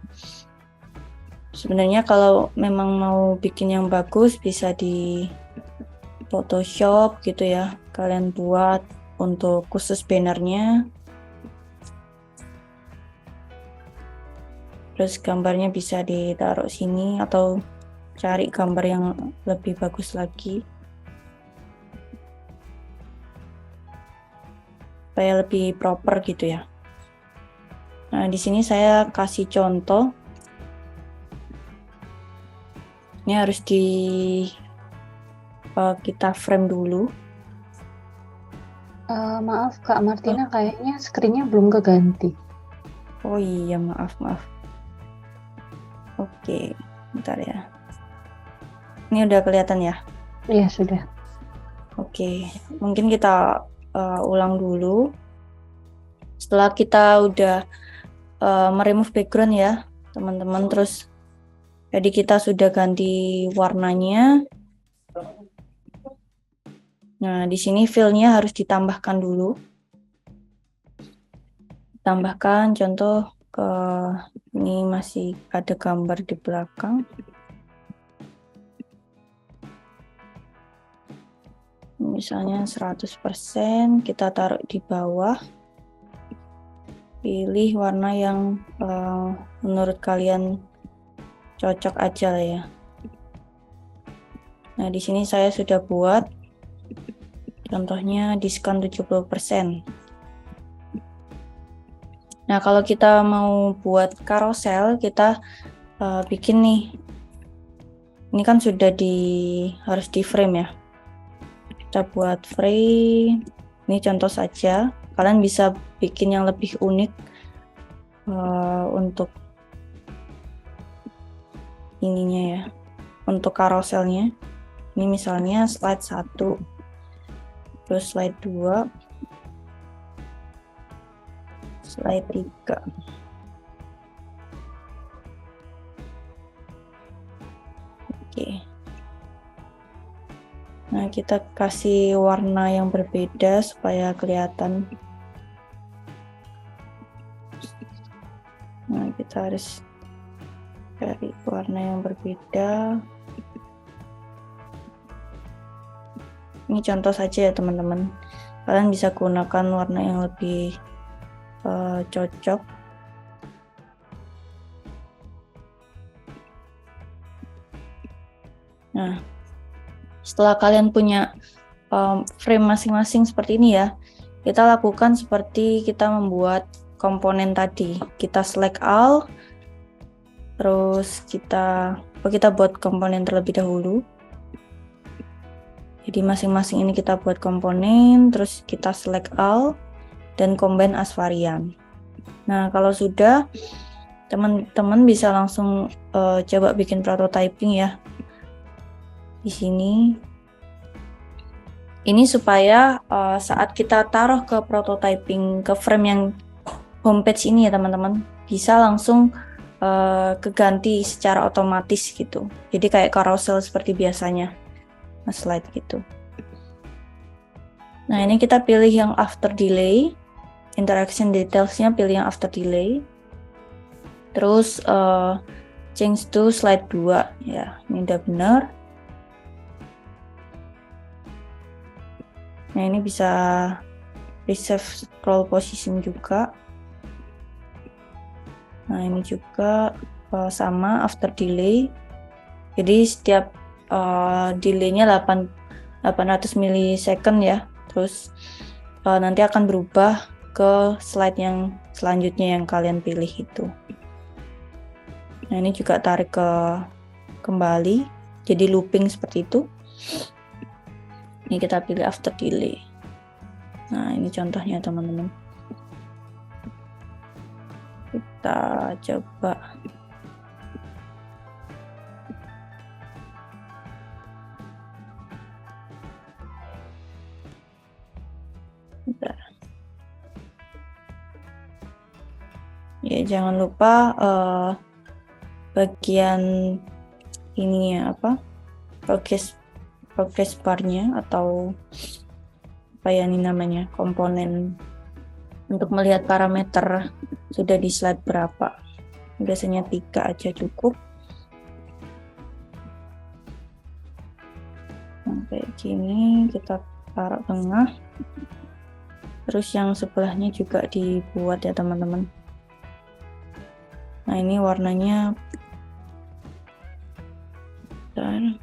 sebenarnya kalau memang mau bikin yang bagus bisa di Photoshop gitu ya. Kalian buat untuk khusus bannernya. Terus gambarnya bisa ditaruh sini atau cari gambar yang lebih bagus lagi. Supaya lebih proper gitu ya. Nah, di sini saya kasih contoh. Ini harus kita frame dulu. Maaf Kak Martina, kayaknya screen-nya belum keganti. Oh iya, maaf. Oke, bentar ya. Ini udah kelihatan ya? Iya, sudah. Oke, mungkin kita ulang dulu. Setelah kita udah meremove background ya, teman-teman, terus jadi kita sudah ganti warnanya. Nah, di sini fill-nya harus ditambahkan dulu. Tambahkan contoh ini masih ada gambar di belakang. Misalnya 100%, kita taruh di bawah. Pilih warna yang menurut kalian cocok aja lah ya. Nah, di sini saya sudah buat contohnya diskon 70%. Nah, kalau kita mau buat carousel, kita bikin nih. Ini kan sudah harus di frame ya. Kita buat frame. Ini contoh saja. Kalian bisa bikin yang lebih unik untuk ininya ya. Untuk carouselnya. Ini misalnya slide 1. Terus slide 2. Slide 3. Oke. Nah, kita kasih warna yang berbeda supaya kelihatan. Nah, kita harus cari warna yang berbeda. Ini contoh saja ya teman-teman. Kalian bisa gunakan warna yang lebih cocok. Nah, setelah kalian punya frame masing-masing seperti ini ya, kita lakukan seperti kita membuat komponen tadi. Kita select all, terus kita buat komponen terlebih dahulu. Jadi masing-masing ini kita buat komponen, terus kita select all dan combine as varian. Nah, kalau sudah, teman-teman bisa langsung coba bikin prototyping ya. Di sini. Ini supaya saat kita taruh ke prototyping ke frame yang homepage ini ya teman-teman, bisa langsung keganti secara otomatis gitu. Jadi kayak carousel seperti biasanya, slide gitu. Nah, ini kita pilih yang after delay, interaction details-nya pilih yang after delay. Terus change to slide 2 ya, ini udah benar. Nah, ini bisa reserve scroll position juga. Nah, ini juga sama after delay. Jadi setiap delay-nya 800 milisecond ya. Terus nanti akan berubah ke slide yang selanjutnya yang kalian pilih itu. Nah, ini juga tarik kembali, jadi looping seperti itu. Ini kita pilih after delay. Nah, ini contohnya teman-teman. Kita coba. Bentar. Ya, jangan lupa bagian ini ya, progress bar-nya atau apa ya ini namanya, komponen untuk melihat parameter sudah di slide berapa. Biasanya 3 aja cukup. Nah, kayak gini kita taruh tengah. Terus yang sebelahnya juga dibuat ya teman-teman. Nah, ini warnanya dan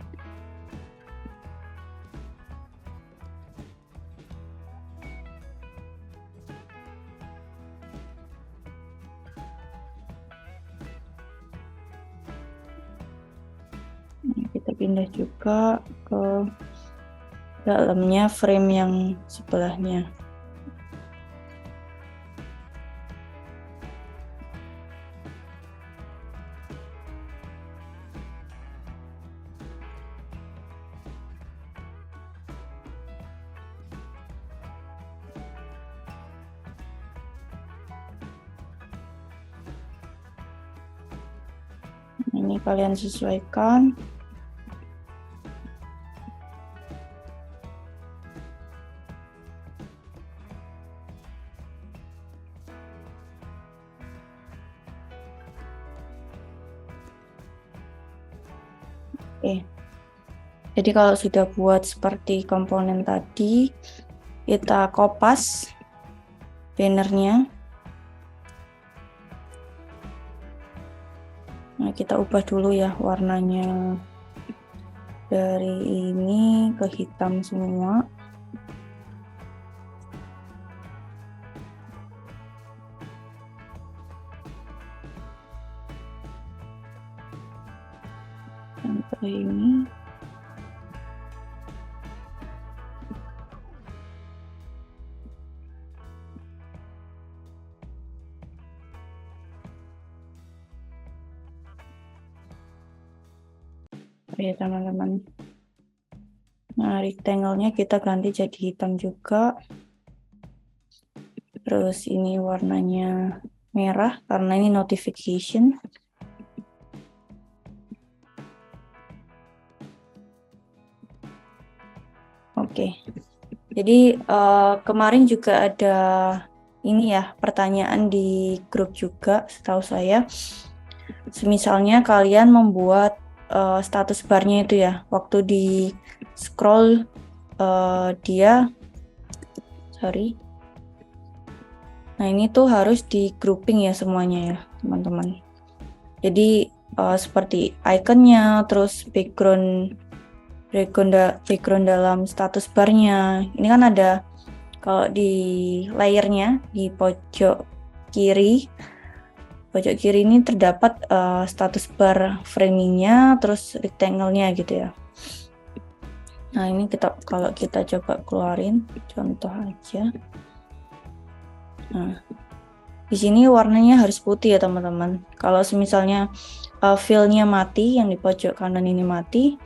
kita pindah juga ke dalamnya frame yang sebelahnya. Ini kalian sesuaikan. Oke. Jadi kalau sudah buat seperti komponen tadi, kita kopas bannernya. Nah, kita ubah dulu ya warnanya dari ini ke hitam semua. Sampai ini. Ya teman-teman. Nah, rectangle-nya kita ganti jadi hitam juga. Terus ini warnanya merah karena ini notification. Oke. Jadi kemarin juga ada ini ya pertanyaan di grup juga setahu saya. Misalnya kalian membuat status barnya itu ya, waktu di scroll nah ini tuh harus di grouping ya semuanya ya teman-teman. Jadi seperti ikonnya, terus background dalam status barnya. Ini kan ada kalau di layernya di pojok kiri ini terdapat status bar framingnya, terus rectangle-nya gitu ya. Nah, ini kalau kita coba keluarin contoh aja. Nah, di sini warnanya harus putih ya teman-teman. Kalau misalnya fill-nya mati, yang di pojok kanan ini mati,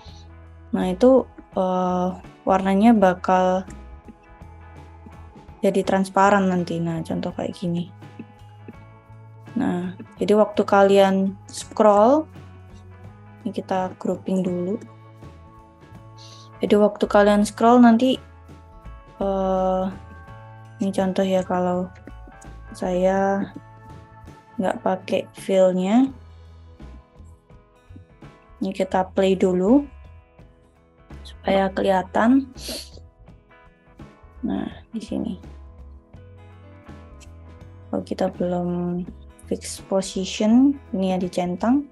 nah itu warnanya bakal jadi transparan nanti. Nah, contoh kayak gini. Nah, jadi waktu kalian scroll, ini kita grouping dulu. Jadi waktu kalian scroll nanti, ini contoh ya kalau saya nggak pakai fill-nya. Ini kita play dulu supaya kelihatan. Nah, di sini. Kalau kita belum fix position, ini ya dicentang.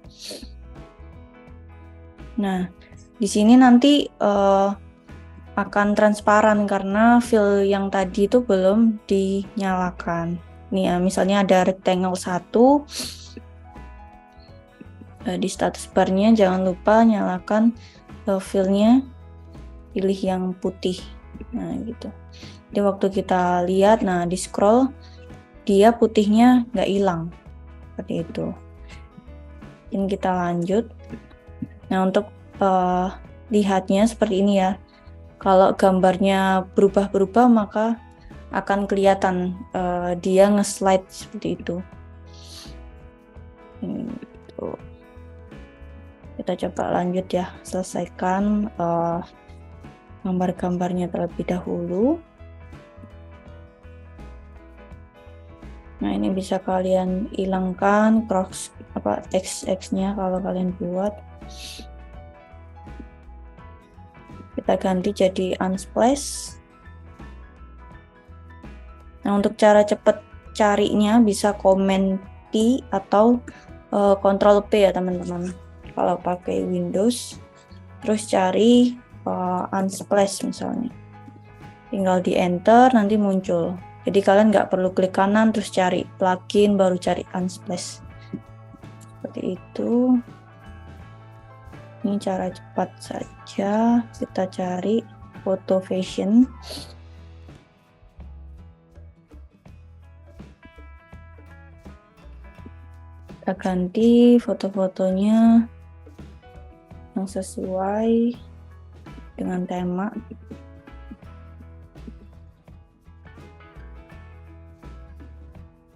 Nah, di sini nanti akan transparan karena fill yang tadi itu belum dinyalakan. Nih ya, misalnya ada rectangle 1 di status bar-nya, jangan lupa nyalakan fill-nya, pilih yang putih. Nah gitu. Jadi waktu kita lihat, nah di scroll dia putihnya nggak hilang seperti itu. Ini kita lanjut. Nah untuk lihatnya seperti ini ya. Kalau gambarnya berubah-berubah maka akan kelihatan dia nge-slide seperti itu. Gitu. Kita coba lanjut ya, selesaikan gambar-gambarnya terlebih dahulu. Nah ini bisa kalian hilangkan cross X-nya kalau kalian buat. Kita ganti jadi unsplash. Nah untuk cara cepat carinya bisa Command P atau Control P ya teman-teman. Kalau pakai Windows, terus cari unsplash misalnya. Tinggal di enter nanti muncul. Jadi kalian nggak perlu klik kanan terus cari plugin baru cari unsplash. Seperti itu. Ini cara cepat saja. Kita cari photo fashion. Kita ganti foto-fotonya yang sesuai dengan tema.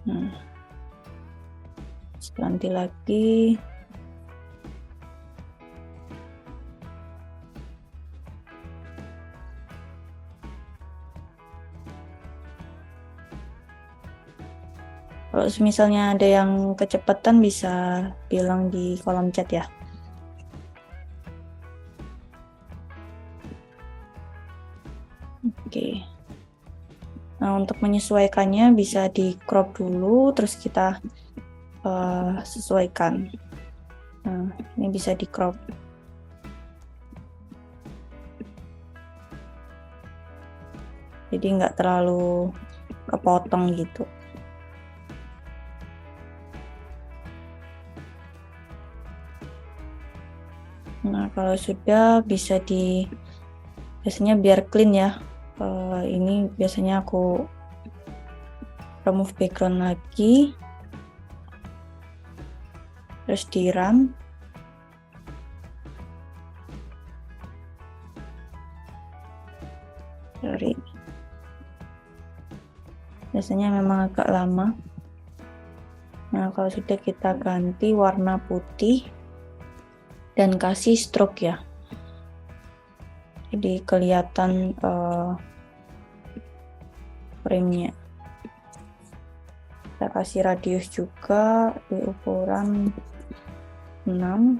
Nah, ganti lagi. Kalau misalnya ada yang kecepatan bisa bilang di kolom chat ya. Oke. Nah, untuk menyesuaikannya bisa di crop dulu, terus kita sesuaikan. Nah, ini bisa di crop. Jadi nggak terlalu kepotong gitu. Nah, kalau sudah bisa biasanya biar clean ya. Ini biasanya aku remove background lagi. Terus di run. Sorry. Biasanya memang agak lama. Nah, kalau sudah kita ganti warna putih dan kasih stroke ya. Jadi kelihatan frame-nya. Kita kasih radius juga di ukuran 6.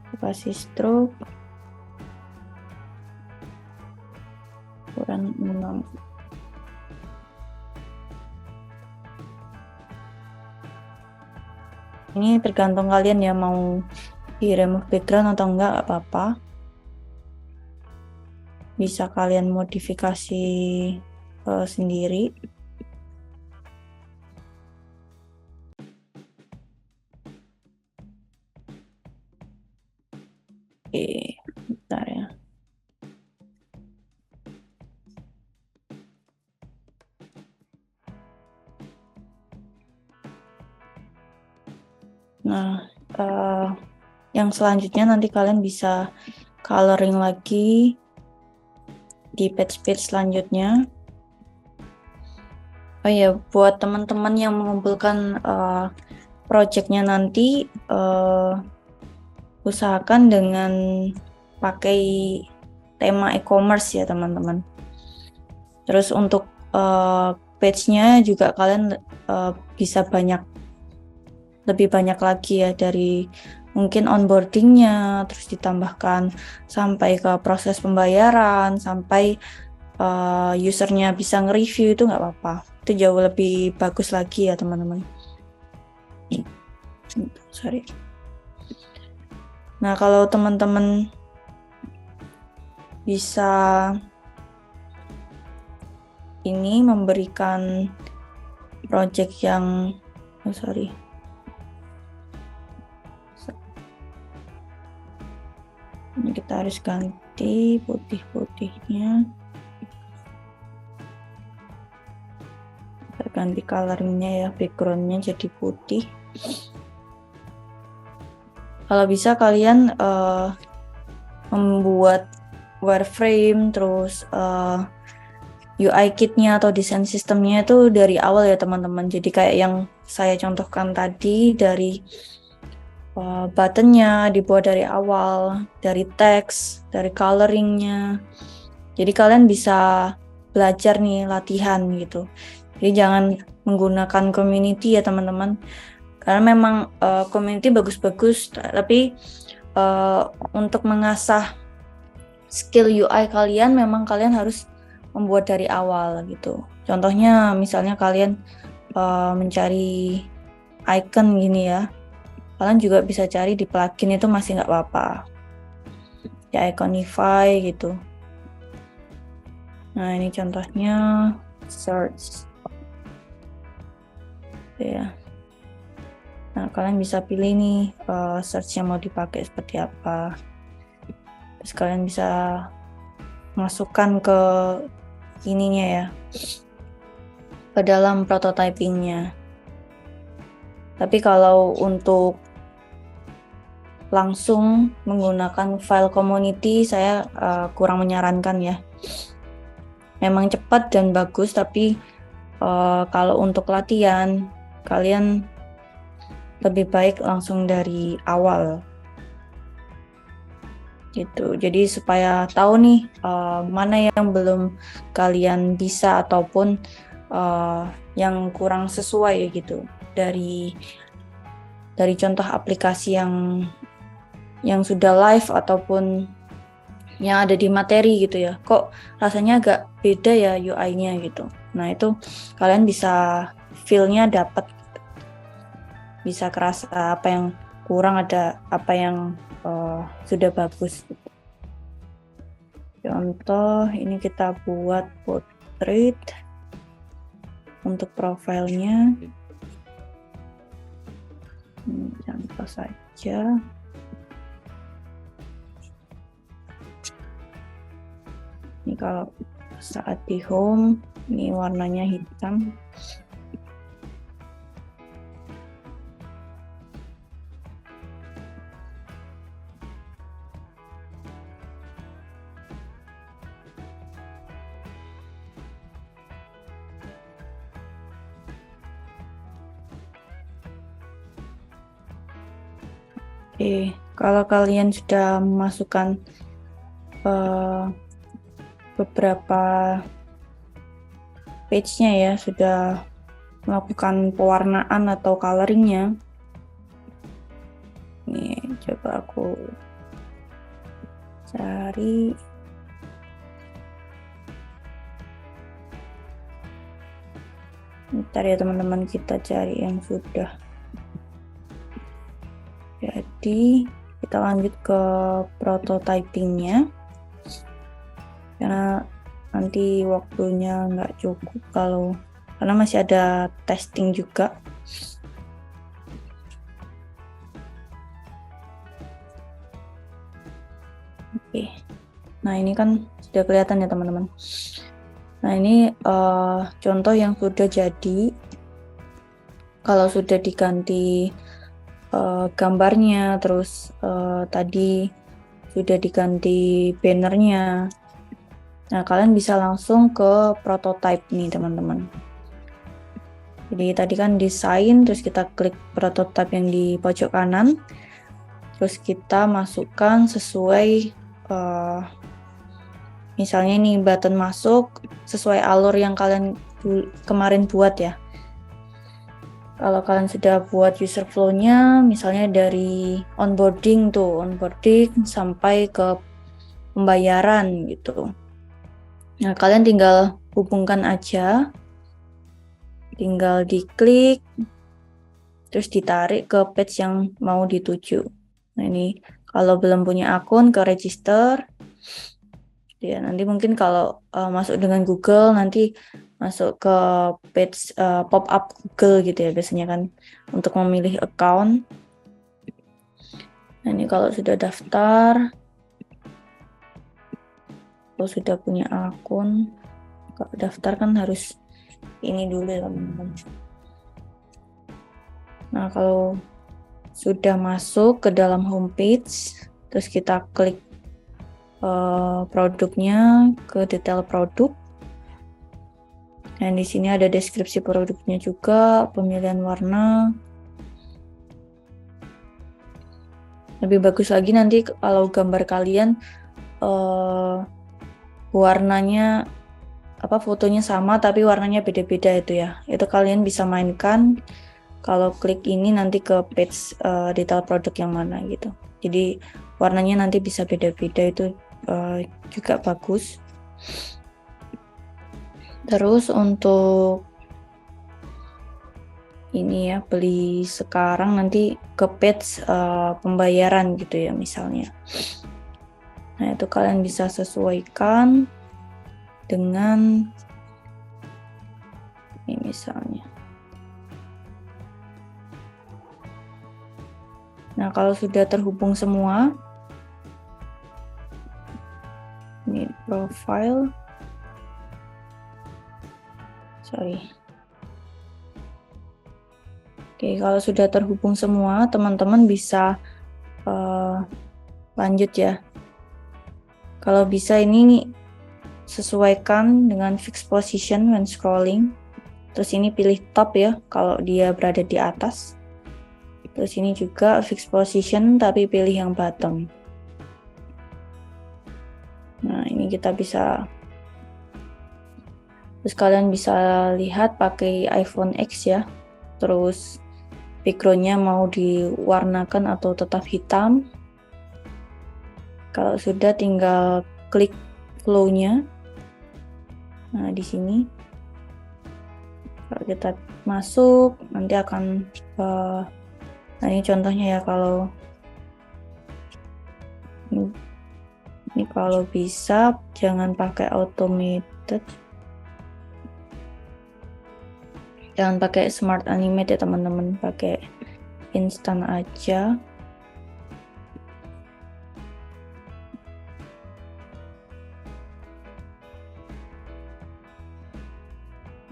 Kita kasih stroke ukuran 6. Ini tergantung kalian ya mau di remove background atau enggak apa-apa. Bisa kalian modifikasi sendiri. Oke, bentar ya. Nah, yang selanjutnya nanti kalian bisa coloring lagi di page-page selanjutnya. Oh ya, buat teman-teman yang mengumpulkan projectnya nanti, usahakan dengan pakai tema e-commerce ya teman-teman. Terus untuk page-nya juga kalian bisa lebih banyak lagi ya, dari mungkin onboarding-nya, terus ditambahkan sampai ke proses pembayaran, sampai usernya bisa nge-review, itu nggak apa-apa. Itu jauh lebih bagus lagi ya teman-teman. Sorry. Nah, kalau teman-teman bisa ini memberikan project yang ini kita harus ganti putih-putihnya, kita ganti colornya ya, backgroundnya jadi putih. Kalau bisa kalian membuat wireframe, terus UI kitnya atau desain sistemnya itu dari awal ya teman-teman. Jadi kayak yang saya contohkan tadi, dari buttonnya dibuat dari awal, dari teks, dari coloringnya. Jadi kalian bisa belajar nih, latihan gitu. Jadi jangan menggunakan community ya teman-teman. Karena memang community bagus-bagus, tapi untuk mengasah skill UI kalian memang kalian harus membuat dari awal gitu. Contohnya misalnya kalian mencari icon gini ya, kalian juga bisa cari di plugin, itu masih nggak apa-apa. Ya Iconify gitu. Nah ini contohnya search. Ya. Nah kalian bisa pilih nih search yang mau dipakai seperti apa. Terus kalian bisa masukkan ke ininya ya, ke dalam prototypingnya. Tapi kalau untuk langsung menggunakan file community, saya kurang menyarankan ya. Memang cepat dan bagus, tapi kalau untuk latihan, kalian lebih baik langsung dari awal. Gitu. Jadi supaya tahu nih mana yang belum kalian bisa ataupun yang kurang sesuai gitu dari contoh aplikasi yang sudah live ataupun yang ada di materi gitu ya. Kok rasanya agak beda ya UI-nya gitu. Nah, itu kalian bisa feel-nya dapat, bisa kerasa apa yang kurang, ada apa yang sudah bagus. Contoh ini kita buat portrait untuk profilnya. Contoh saja. Ini kalau saat di home, ini warnanya hitam. Oke, kalau kalian sudah memasukkan beberapa page-nya ya, sudah melakukan pewarnaan atau coloringnya. Nih, coba aku cari. Bentar ya teman-teman, kita cari yang sudah. Jadi kita lanjut ke prototypingnya, karena nanti waktunya nggak cukup karena masih ada testing juga. Oke, nah ini kan sudah kelihatan ya teman-teman. Nah ini contoh yang sudah jadi. Kalau sudah diganti gambarnya, terus tadi sudah diganti bannernya. Nah, kalian bisa langsung ke prototype nih, teman-teman. Jadi tadi kan desain, terus kita klik prototype yang di pojok kanan. Terus kita masukkan sesuai misalnya ini button masuk sesuai alur yang kalian kemarin buat ya. Kalau kalian sudah buat user flow-nya, misalnya dari onboarding sampai ke pembayaran gitu. Nah, kalian tinggal hubungkan aja, tinggal diklik, terus ditarik ke page yang mau dituju. Nah, ini Kalau belum punya akun, ke register. Ya, nanti mungkin kalau masuk dengan Google, nanti masuk ke page pop-up Google gitu ya biasanya kan untuk memilih account. Nah, ini kalau sudah daftar, kalau sudah punya akun, kalau daftar kan harus ini dulu ya teman-teman. Nah, kalau sudah masuk ke dalam homepage, terus kita klik produknya, ke detail produk. Dan di sini ada deskripsi produknya juga, pemilihan warna. Lebih bagus lagi nanti kalau gambar kalian warnanya fotonya sama tapi warnanya beda-beda itu ya. Itu kalian bisa mainkan kalau klik ini nanti ke page detail produk yang mana gitu. Jadi warnanya nanti bisa beda-beda, itu juga bagus. Terus untuk ini ya, beli sekarang nanti ke page pembayaran gitu ya misalnya. Nah, itu kalian bisa sesuaikan dengan ini misalnya. Nah, kalau sudah terhubung semua, ini profile. Oke, kalau sudah terhubung semua, teman-teman bisa lanjut ya. Kalau bisa ini sesuaikan dengan fixed position when scrolling. Terus ini pilih top ya, kalau dia berada di atas. Terus ini juga fixed position tapi pilih yang bottom. Nah, ini kita bisa, terus kalian bisa lihat pakai iPhone X ya. Terus backgroundnya mau diwarnakan atau tetap hitam. Kalau sudah tinggal klik flow-nya. Nah, di sini kalau kita masuk nanti akan nah ini contohnya ya, kalau ini kalau bisa jangan pakai automated, jangan pakai smart animate ya teman-teman, pakai instan aja.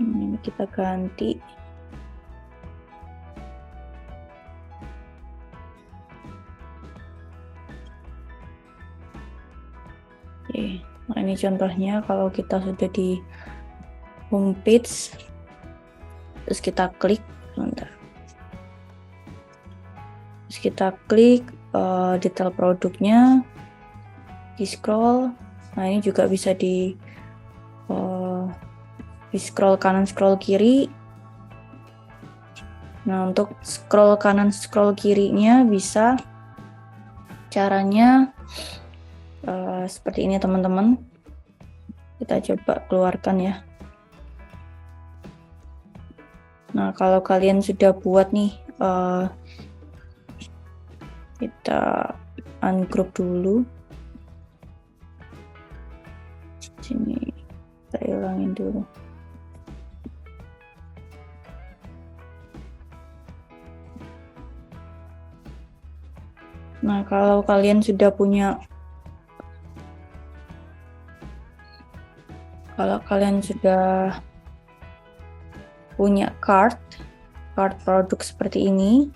Ini kita ganti. Oke, nah ini contohnya kalau kita sudah di homepage, terus kita klik, terus kita klik detail produknya, di scroll. Nah, ini juga bisa di scroll kanan, scroll kiri. Nah, untuk scroll kanan, scroll kirinya bisa caranya seperti ini teman-teman. Kita coba keluarkan ya. Nah, kalau kalian sudah buat nih, kita ungroup dulu. Sini kita hilangin dulu. Nah, kalau kalian sudah punya, card produk seperti ini,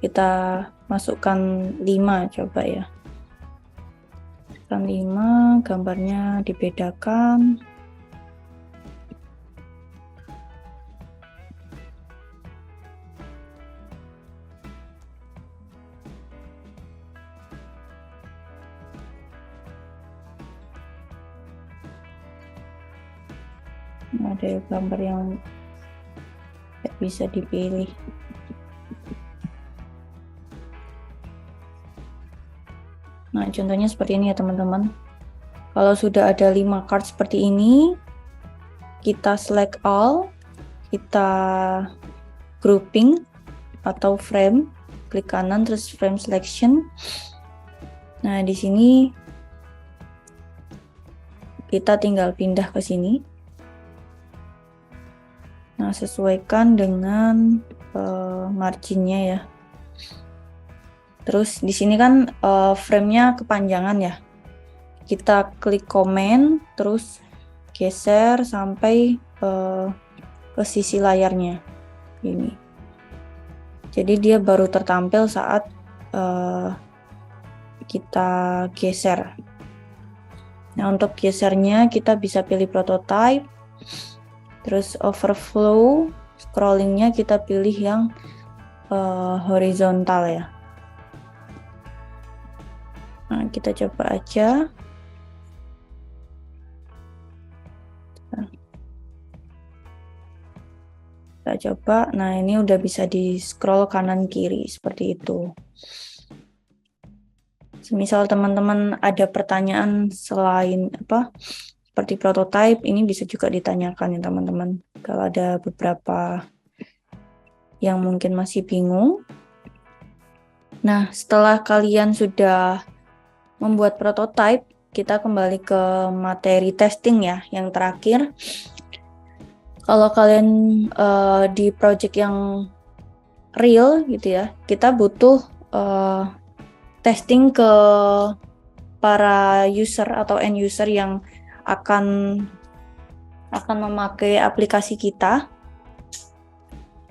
kita masukkan 5 coba ya. Masukkan 5, gambarnya dibedakan. Ada gambar yang tidak bisa dipilih. Nah, contohnya seperti ini ya teman-teman. Kalau sudah ada 5 card seperti ini, kita select all, kita grouping atau frame, klik kanan terus frame selection. Nah, di sini kita tinggal pindah ke sini. Nah, sesuaikan dengan marginnya ya. Terus di sini kan frame-nya kepanjangan ya. Kita klik comment, terus geser sampai ke sisi layarnya ini. Jadi dia baru tertampil saat kita geser. Nah, untuk gesernya kita bisa pilih prototype, terus overflow, scrollingnya kita pilih yang horizontal ya. Nah, kita coba aja. Kita coba. Nah, ini udah bisa di scroll kanan kiri seperti itu. Semisal teman-teman ada pertanyaan selain seperti prototype, ini bisa juga ditanyakan ya teman-teman. Kalau ada beberapa yang mungkin masih bingung. Nah, setelah kalian sudah membuat prototype, kita kembali ke materi testing ya, yang terakhir. Kalau kalian di project yang real gitu ya, kita butuh testing ke para user atau end user yang akan memakai aplikasi kita,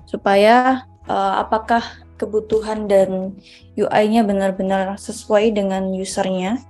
supaya apakah kebutuhan dan UI-nya benar-benar sesuai dengan usernya.